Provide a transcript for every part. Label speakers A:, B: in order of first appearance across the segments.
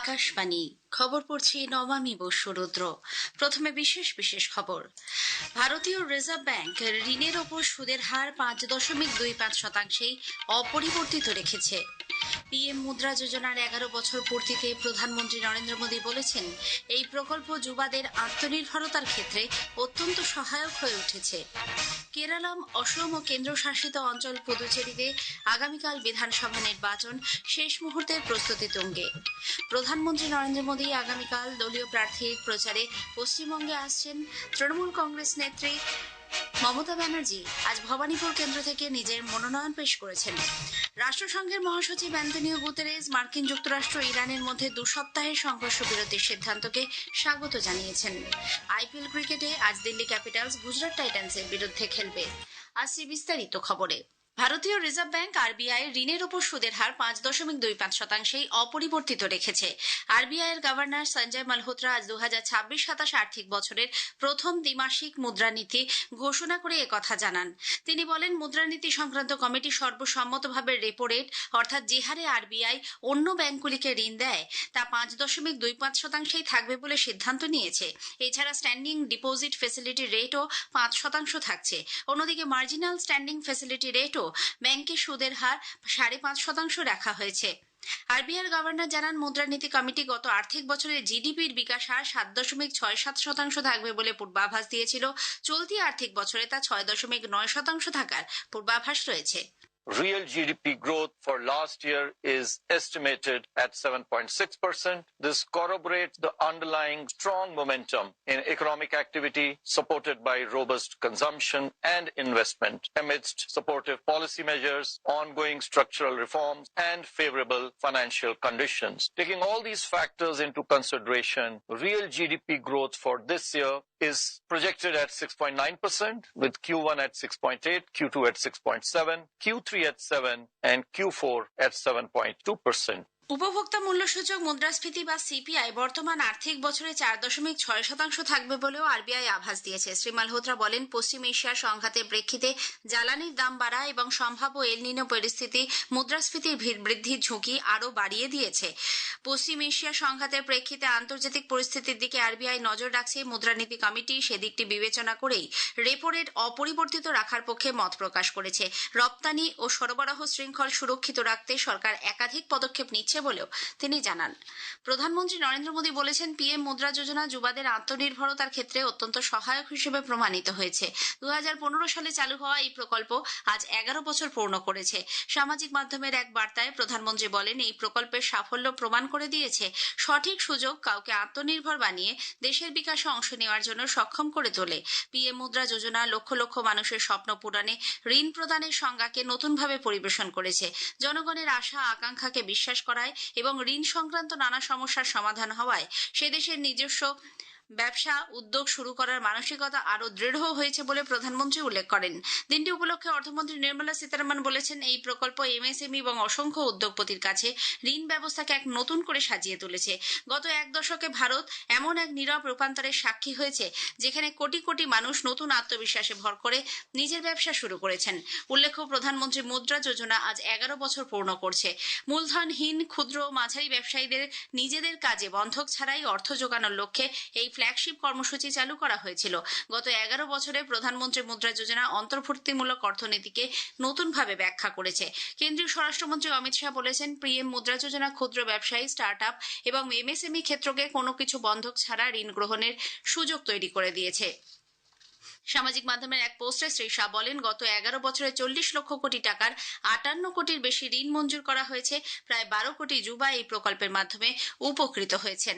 A: আকাশবাণী খবর পড়ছি নমামি বসুরুদ্র। প্রথমে বিশেষ বিশেষ খবর। ভারতীয় রিজার্ভ ব্যাংক ঋণের ওপর সুদের হার 5.25% অপরিবর্তিত রেখেছে। পিএম মুদ্রা যোজনার 11 বছর পূর্তিতে প্রধানমন্ত্রী নরেন্দ্র মোদী বলেছেন, এই প্রকল্প যুবাদের আত্মনির্ভরতার ক্ষেত্রে অত্যন্ত সহায়ক হয়ে উঠেছে। কেরালাম, অসম ও কেন্দ্রশাসিত অঞ্চল পুদুচেরিতে আগামীকাল বিধানসভা নির্বাচন শেষ মুহূর্তের প্রস্তুতি তুঙ্গে। প্রধানমন্ত্রী নরেন্দ্র মোদী আগামীকাল দলীয় প্রার্থীর প্রচারে পশ্চিমবঙ্গে আসছেন। তৃণমূল কংগ্রেস নেত্রী মমতা ব্যানার্জি আজ ভবানীপুর কেন্দ্র থেকে নিজের মনোনয়ন পেশ করেছেন। রাষ্ট্রসংঘের মহাসচিব অ্যান্তনিও গুতেরেস মার্কিন যুক্তরাষ্ট্র ইরানের মধ্যে 2 সপ্তাহের সংঘর্ষ বিরতির সিদ্ধান্তকে স্বাগত জানিয়েছেন। আইপিএল ক্রিকেটে আজ দিল্লি ক্যাপিটালস গুজরাট টাইটান্সের বিরুদ্ধে খেলবে। আসছি বিস্তারিত খবরে। ভারতীয় রিজার্ভ ব্যাংক আরবিআই ঋণের ওপর সুদের হার 5.25% অপরিবর্তিত রেখেছে। আরবিআই এর গভর্নর সঞ্জয় মালহোত্রা আজ 2026-27 আর্থিক বছরের প্রথম দ্বিমাসিক মুদ্রানীতি ঘোষণা করে একথা জানান। তিনি বলেন, মুদ্রানীতি সংক্রান্ত কমিটি সর্বসম্মতভাবে রেপো রেট অর্থাৎ যে হারে আরবিআই অন্য ব্যাংকগুলিকে ঋণ দেয় তা 5.25% থাকবে বলে সিদ্ধান্ত নিয়েছে। এছাড়া স্ট্যান্ডিং ডিপোজিট ফ্যাসিলিটি রেটও 5% থাকছে। অন্যদিকে মার্জিনাল স্ট্যান্ডিং ফ্যাসিলিটি রেটও ব্যাংকের সুদের হার 5.5% রাখা হয়েছে। আরবিআই গভর্নর জানান, মুদ্রানীতি কমিটি গত আর্থিক বছরে জিডিপির বিকাশ হার 7.67% থাকবে বলে পূর্বাভাস দিয়েছিল। চলতি আর্থিক বছরে তা 6.9% থাকার পূর্বাভাস রয়েছে।
B: Real GDP growth for last year is estimated at 7.6%. This corroborates the underlying strong momentum in economic activity supported by robust consumption and investment amidst supportive policy measures, ongoing structural reforms, and favorable financial conditions. Taking all these factors into consideration, real GDP growth for this year is projected at 6.9%, with Q1 at 6.8, Q2 at 6.7, Q3 at 7, and Q4 at 7.2%.
A: উপভোক্তা মূল্যসূচক মুদ্রাস্ফীতি বা CPI বর্তমান আর্থিক বছরে 4.6% থাকবে বলেও RBI আভাস দিয়েছে। শ্রী মালহোত্রা বলেন, পশ্চিম এশিয়ার সংঘাতের প্রেক্ষিতে জ্বালানির দাম বাড়া এবং সম্ভাব্য এল নিনো পরিস্থিতি মুদ্রাস্ফীতির বৃদ্ধির ঝুঁকি আরও বাড়িয়ে দিয়েছে। পশ্চিম এশিয়া সংঘাতের প্রেক্ষিতে আন্তর্জাতিক পরিস্থিতির দিকে আরবিআই নজর রাখছে। মুদ্রানীতি কমিটি সেদিকটি বিবেচনা করেই রেপো রেট অপরিবর্তিত রাখার পক্ষে মত প্রকাশ করেছে। রপ্তানি ও সরবরাহ শৃঙ্খল সুরক্ষিত রাখতে সরকার একাধিক পদক্ষেপ নিচ্ছে বলেও তিনি জানান। প্রধানমন্ত্রী নরেন্দ্র মোদী বলেছেন, পিএম মুদ্রা যোজনা যুবাদের আত্মনির্ভরতার ক্ষেত্রে অত্যন্ত সহায়ক হিসেবে প্রমাণিত হয়েছে। 2015 সালে চালু হওয়া এই প্রকল্প আজ 11 বছর পূর্ণ করেছে। সামাজিক মাধ্যমের এক বার্তায় প্রধানমন্ত্রী বলেন, এই প্রকল্পের সাফল্য প্রমাণ করে দিয়েছে সঠিক সুযোগ কাউকে আত্মনির্ভর বানিয়ে দেশের বিকাশে অংশ নেওয়ার জন্য সক্ষম করে তোলে। পিএম মুদ্রা যোজনা লক্ষ লক্ষ মানুষের স্বপ্ন পূরণে ঋণ প্রদানের সংজ্ঞাকে নতুনভাবে পরিবেশন করেছে। জনগণের আশা আকাঙ্ক্ষাকে বিশ্বাস করায় এবং ঋণ সংক্রান্ত নানা সমস্যার সমাধান হওয়ায় সে দেশের নিজস্ব ব্যবসা উদ্যোগ শুরু করার মানসিকতা আরো দৃঢ় হয়েছে বলে প্রধানমন্ত্রী উল্লেখ করেন। দিনটি উপলক্ষে অর্থমন্ত্রী নির্মলা সীতারামন বলেছেন, এই প্রকল্প এমএসএমই এবং অসংখ্য উদ্যোগপতির কাছে ঋণ ব্যবস্থাকে এক নতুন করে সাজিয়ে তুলেছে। গত এক দশকে ভারত এমন এক নীরব রূপান্তরের সাক্ষী হয়েছে যেখানে কোটি কোটি মানুষ নতুন আত্মবিশ্বাসে ভর করে নিজের ব্যবসা শুরু করেছেন। উল্লেখ্য, প্রধানমন্ত্রী মুদ্রা যোজনা আজ 11 বছর পূর্ণ করছে। মূলধনহীন ক্ষুদ্র ও মাঝারি ব্যবসায়ীদের নিজেদের কাজে বন্ধক ছাড়াই অর্থ জোগানোর লক্ষ্যে এই ফ্ল্যাগশিপ কর্মসূচি চালু করা হয়েছিল। গত 11 বছরে প্রধানমন্ত্রী মুদ্রা যোজনা অন্তর্ভুক্তিমূলক অর্থনীতিকে নতুনভাবে ব্যাখ্যা করেছে। কেন্দ্রীয় স্বরাষ্ট্রমন্ত্রী অমিত শাহ বলেছেন, পিএম মুদ্রা যোজনা ক্ষুদ্র ব্যবসায়ী, স্টার্টআপ এবং এমএসএমই ক্ষেত্রকে কোনো কিছু বন্ধক ছাড়া ঋণ গ্রহণের সুযোগ তৈরি করে দিয়েছে। সামাজিক মাধ্যমের এক পোস্টে শ্রী শাহ বলেন, গত 11 বছরে 40 লক্ষ কোটি টাকার 58 কোটির বেশি ঋণ মঞ্জুর করা হয়েছে। প্রায় 12 কোটি যুবা এই প্রকল্পের মাধ্যমে উপকৃত হয়েছেন।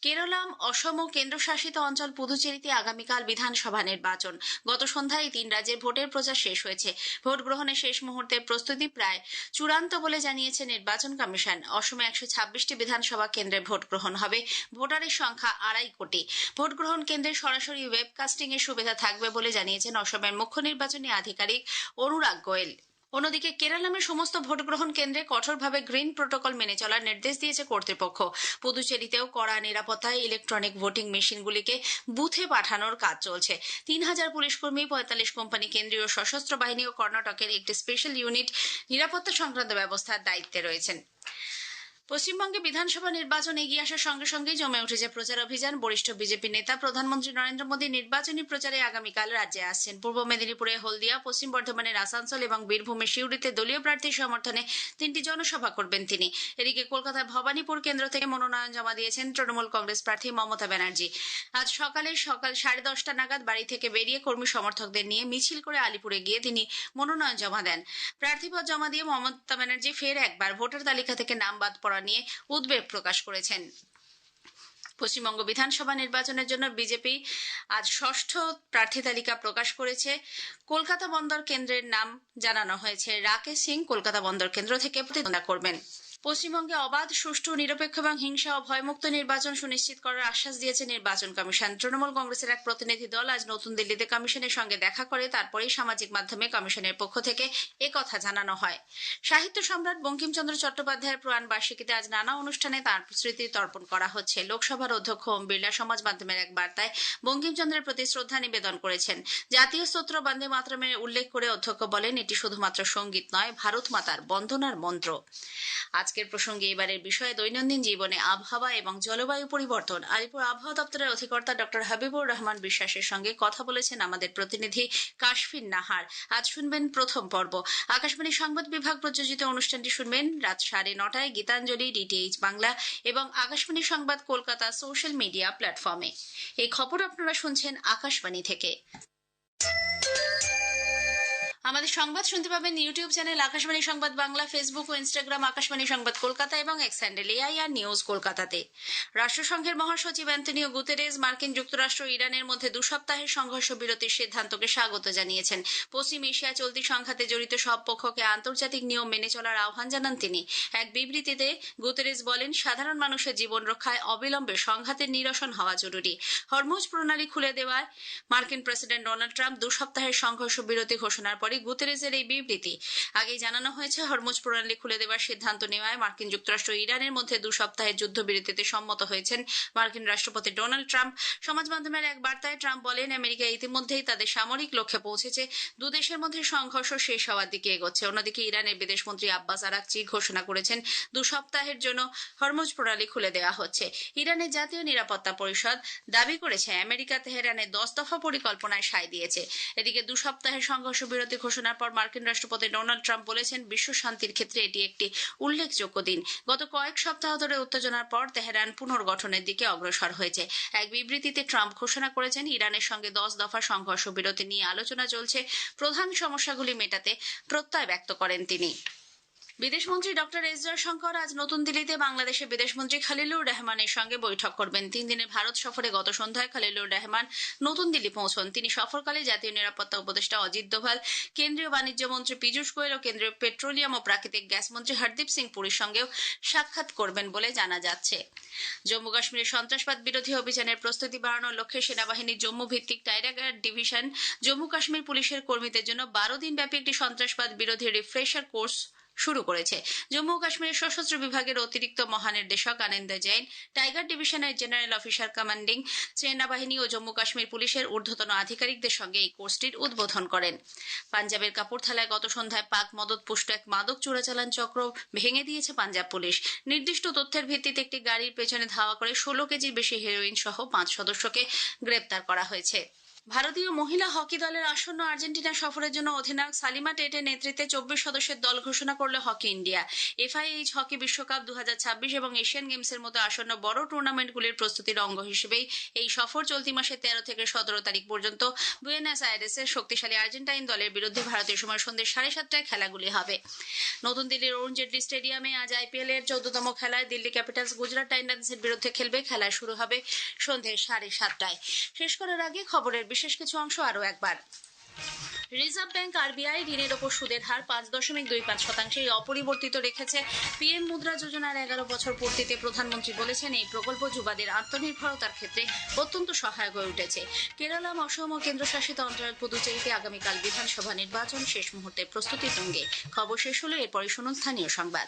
A: কেরলাম, অসম ও কেন্দ্রশাসিত অঞ্চল পুদুচেরিতে আগামীকাল বিধানসভা নির্বাচন। গত সন্ধ্যায় 3 রাজ্যের ভোটের প্রচার শেষ হয়েছে। ভোট গ্রহণের শেষ মুহূর্তের প্রস্তুতি প্রায় চূড়ান্ত বলে জানিয়েছে নির্বাচন কমিশন। অসমে 126টি বিধানসভা কেন্দ্রে ভোট গ্রহণ হবে। ভোটারের সংখ্যা 2.5 কোটি। ভোট গ্রহণ কেন্দ্রে সরাসরি ওয়েবকাস্টিং এর সুবিধা থাকবে বলে জানিয়েছেন অসমের মুখ্য নির্বাচনী আধিকারিক অনুরাগ গোয়েল। অন্যদিকে কেরালামের সমস্ত ভোট গ্রহণ কেন্দ্রে কঠোরভাবে গ্রিন প্রোটোকল মেনে চলার নির্দেশ দিয়েছে কর্তৃপক্ষ। পুদুচেরিতেও কড়া নিরাপত্তায় ইলেকট্রনিক ভোটিং মেশিনগুলিকে বুথে পাঠানোর কাজ চলছে। 3000 পুলিশকর্মী, 45 কোম্পানি, কেন্দ্রীয় সশস্ত্র বাহিনী ও কর্ণাটকের একটি স্পেশাল ইউনিট নিরাপত্তা সংক্রান্ত ব্যবস্থার দায়িত্বে রয়েছেন। পশ্চিমবঙ্গে বিধানসভা নির্বাচন এগিয়ে আসার সঙ্গে সঙ্গেই জমে উঠেছে প্রচার অভিযান। বরিষ্ঠ বিজেপি নেতা প্রধানমন্ত্রী নরেন্দ্র মোদী নির্বাচনী প্রচারে আগামীকাল রাজ্যে আসছেন। পূর্ব মেদিনীপুরে হলদিয়া, পশ্চিম বর্ধমানের আসানসোল এবং বীরভূমের সিউড়িতে দলীয় প্রার্থীর সমর্থনে 3টি জনসভা করবেন তিনি। এদিকে কলকাতার ভবানীপুর কেন্দ্র থেকে মনোনয়ন জমা দিয়েছেন তৃণমূল কংগ্রেস প্রার্থী মমতা ব্যানার্জি। আজ সকাল 10:30 নাগাদ বাড়ি থেকে বেরিয়ে কর্মী সমর্থকদের নিয়ে মিছিল করে আলিপুরে গিয়ে তিনি মনোনয়ন জমা দেন। প্রার্থীপদ জমা দিয়ে মমতা ব্যানার্জি ফের একবার ভোটার তালিকা থেকে নাম বাদ পড়া নিয়ে উদ্বেগ প্রকাশ করেছেন। পশ্চিমবঙ্গ বিধানসভা নির্বাচনের জন্য বিজেপি আজ 6ষ্ঠ প্রার্থী তালিকা প্রকাশ করেছে। কলকাতা বন্দর কেন্দ্রের নাম জানানো হয়েছে। রাকেশ সিং কলকাতা বন্দর কেন্দ্র থেকে প্রতিদ্বন্দ্বিতা করবেন। পশ্চিমবঙ্গে অবাধ, সুষ্ঠু, নিরপেক্ষ এবং হিংসা ও ভয়মুক্ত নির্বাচন সুনিশ্চিত করার আশ্বাস দিয়েছে নির্বাচন কমিশন। তৃণমূল কংগ্রেসের এক প্রতিনিধি দল আজ নতুন দিল্লিতে কমিশনের সঙ্গে দেখা করে তারপরেই সামাজিক মাধ্যমে কমিশনের পক্ষ থেকে একথা জানানো হয়। সাহিত্য সম্রাট বঙ্কিমচন্দ্র চট্টোপাধ্যায়ের প্রয়াণ বার্ষিকীতে আজ নানা অনুষ্ঠানে তাঁর স্মৃতি তর্পণ করা হচ্ছে। লোকসভার অধ্যক্ষ ওম বিড়লা সমাজ মাধ্যমের এক বার্তায় বঙ্কিমচন্দ্রের প্রতি শ্রদ্ধা নিবেদন করেছেন। জাতীয় স্তোত্র বন্দে মাতরমের উল্লেখ করে অধ্যক্ষ বলেন, এটি শুধুমাত্র সঙ্গীত নয়, ভারত মাতার বন্দনার মন্ত্র। আজকের প্রসঙ্গে এবারের বিষয়ে দৈনন্দিন জীবনে আবহাওয়া এবং জলবায়ু পরিবর্তন। আলিপুর আবহাওয়া দপ্তরের অধিকর্তা ডক্টর হাবিবুর রহমান বিশ্বাসের সঙ্গে কথা বলেছেন আমাদের প্রতিনিধি কাশফিন নাহার। আজ শুনবেন প্রথম পর্ব। আকাশবাণী সংবাদ বিভাগ প্রযোজিত অনুষ্ঠানটি শুনবেন রাত 9:30টায় গীতাঞ্জলি, ডিটিএইচ বাংলা এবং আকাশবাণী সংবাদ কলকাতা সোশ্যাল মিডিয়া প্ল্যাটফর্মে। এই খবর আপনারা শুনছেন আকাশবাণী থেকে। আমাদের সংবাদ শুনতে পাবেন ইউটিউব চ্যানেল আকাশবাণী সংবাদ বাংলা, ফেসবুক ও ইনস্টাগ্রাম আকাশবাণী সংবাদ কলকাতা এবং এক্স হ্যান্ডেল এআইআর নিউজ কলকাতাতে। রাষ্ট্রসংঘের মহাসচিব অ্যান্টনিও গুতেরেস মার্কিন যুক্তরাষ্ট্র ও ইরানের মধ্যে 2 সপ্তাহের সংঘর্ষ বিরতির সিদ্ধান্তকে স্বাগত জানিয়েছেন। পশ্চিম এশিয়ায় চলতি সংঘাতে জড়িত সব পক্ষকে আন্তর্জাতিক নিয়ম মেনে চলার আহ্বান জানান তিনি। এক বিবৃতিতে গুতেরেস বলেন, সাধারণ মানুষের জীবন রক্ষায় অবিলম্বে সংঘাতের নিরসন হওয়া জরুরি। হরমুজ প্রণালী খুলে দেওয়ায় মার্কিন প্রেসিডেন্ট ডোনাল্ড ট্রাম্প 2 সপ্তাহের সংঘর্ষ বিরতি ঘোষণার পরে গুতেরেসের এই বিবৃতি। আগেই জানানো হয়েছে, হরমুজ প্রণালী খুলে দেওয়ার সিদ্ধান্ত নেওয়ায় মার্কিন যুক্তরাষ্ট্র ও ইরানের মধ্যে 2 সপ্তাহের যুদ্ধবিরতিতে সম্মত হয়েছেন মার্কিন রাষ্ট্রপতি ডোনাল্ড ট্রাম্প। সমাজ মাধ্যমের এক বার্তায় ট্রাম্প বলেন, আমেরিকা ইতিমধ্যেই তাদের সামরিক লক্ষ্যে পৌঁছেছে। 2 দেশের মধ্যে সংঘর্ষ শেষ হওয়ার দিকে এগোচ্ছে। অন্যদিকে ইরানের বিদেশমন্ত্রী আব্বাস আরাকচি ঘোষণা করেছেন 2 সপ্তাহের জন্য হরমুজ প্রণালী খুলে দেওয়া হচ্ছে। ইরানের জাতীয় নিরাপত্তা পরিষদ দাবি করেছে, আমেরিকা তেহরানের 10 দফা পরিকল্পনায় সায় দিয়েছে। এদিকে 2 সপ্তাহের সংঘর্ষ বিরতি ঘোষণার পর মার্কিন রাষ্ট্রপতি ডোনাল্ড ট্রাম্প বলেছেন, বিশ্ব শান্তির ক্ষেত্রে এটি একটি উল্লেখযোগ্য দিন। গত কয়েক সপ্তাহ ধরে উত্তেজনার পর তেহরান পুনর্গঠনের দিকে অগ্রসর হয়েছে। এক বিবৃতিতে ট্রাম্প ঘোষণা করেছেন, ইরানের সঙ্গে 10 দফা সংঘর্ষ বিরতি নিয়ে আলোচনা চলছে। প্রধান সমস্যাগুলি মেটাতে প্রত্যয় ব্যক্ত করেন তিনি। বিদেশমন্ত্রী ডক্টর এস জয়শঙ্কর আজ নতুন দিল্লিতে বাংলাদেশের বিদেশমন্ত্রী খলিলুর রহমানের সঙ্গে বৈঠক করবেন। 3 দিনের ভারত সফরে গত সন্ধ্যায় খলিলুর রহমান নতুন দিল্লি পৌঁছন। তিনি সফরকালে জাতীয় নিরাপত্তা উপদেষ্টা অজিত দোভাল, কেন্দ্রীয় বাণিজ্য মন্ত্রী পীযূষ গোয়েল ও কেন্দ্রীয় পেট্রোলিয়াম ও প্রাকৃতিক গ্যাস মন্ত্রী হরদীপ সিং পুরীর সঙ্গেও সাক্ষাৎ করবেন বলে জানা যাচ্ছে। জম্মু কাশ্মীরে সন্ত্রাসবাদ বিরোধী অভিযানের প্রস্তুতি বাড়ানোর লক্ষ্যে সেনাবাহিনীর জম্মু ভিত্তিক টাইগার ডিভিশন জম্মু কাশ্মীর পুলিশের কর্মীদের জন্য 12 দিনব্যাপী একটি সন্ত্রাসবাদ বিরোধী রিফ্রেশার কোর্স শুরু করেছে। জম্মু ও কাশ্মীরের সশস্ত্র বিভাগের অতিরিক্ত মহানির্দেশক আনন্দ জৈন টাইগার ডিভিশনের জেনারেল অফিসার কমান্ডিং সেনাবাহিনী ও জম্মু কাশ্মীর পুলিশের ঊর্ধ্বতন আধিকারিকদের সঙ্গে এই কোর্সটির উদ্বোধন করেন। পাঞ্জাবের কাপুরথালায় গত সন্ধ্যায় পাক মদতপুষ্ট এক মাদক চোরাচালান চক্র ভেঙে দিয়েছে পাঞ্জাব পুলিশ। নির্দিষ্ট তথ্যের ভিত্তিতে একটি গাড়ির পেছনে ধাওয়া করে 16 কেজির বেশি হেরোইন সহ 5 সদস্যকে গ্রেপ্তার করা হয়েছে। ভারতীয় মহিলা হকি দলের আসন্ন আর্জেন্টিনা সফরের জন্য অধিনায়ক সালিমা টেটের নেতৃত্বে 24 সদস্যের দল ঘোষণা করল হকি ইন্ডিয়া। এফআইএইচ হকি বিশ্বকাপ 2026 এবং এশিয়ান গেমসের মতো আসন্ন বড় টুর্নামেন্টগুলির প্রস্তুতির অঙ্গ হিসেবেই এই সফর চলতি মাসের 13 থেকে 17 তারিখ পর্যন্ত বুয়েনোস আয়ারেসের শক্তিশালী আর্জেন্টাইন দলের বিরুদ্ধে ভারতীয় সময় সন্ধ্যে 7:30টায় খেলাগুলি হবে। নতুন দিল্লির অরুণ জেটলি স্টেডিয়ামে আজ আইপিএল এর 14তম খেলায় দিল্লি ক্যাপিটালস গুজরাট টাইটান্সের বিরুদ্ধে খেলবে। খেলা শুরু হবে সন্ধ্যে 7:30টায়। শেষ করার আগে খবরের বিশেষ কিছু অংশ আরও একবার। রিজার্ভ ব্যাংক আরবিআই ঋণের ওপর সুদের হার 5.25% অপরিবর্তিত রেখেছে। পিএম মুদ্রা যোজনার 11 বছর পূর্তিতে প্রধানমন্ত্রী বলেছেন, এই প্রকল্প যুবাদের আত্মনির্ভরতার ক্ষেত্রে অত্যন্ত সহায়ক হয়ে উঠেছে। কেরালা, অসম ও কেন্দ্রশাসিত অঞ্চল পুদুচেরিতে আগামীকাল বিধানসভা নির্বাচন শেষ মুহূর্তে প্রস্তুতি তুঙ্গে। খবর শেষ হলো, এরপরই শুনুন স্থানীয় সংবাদ।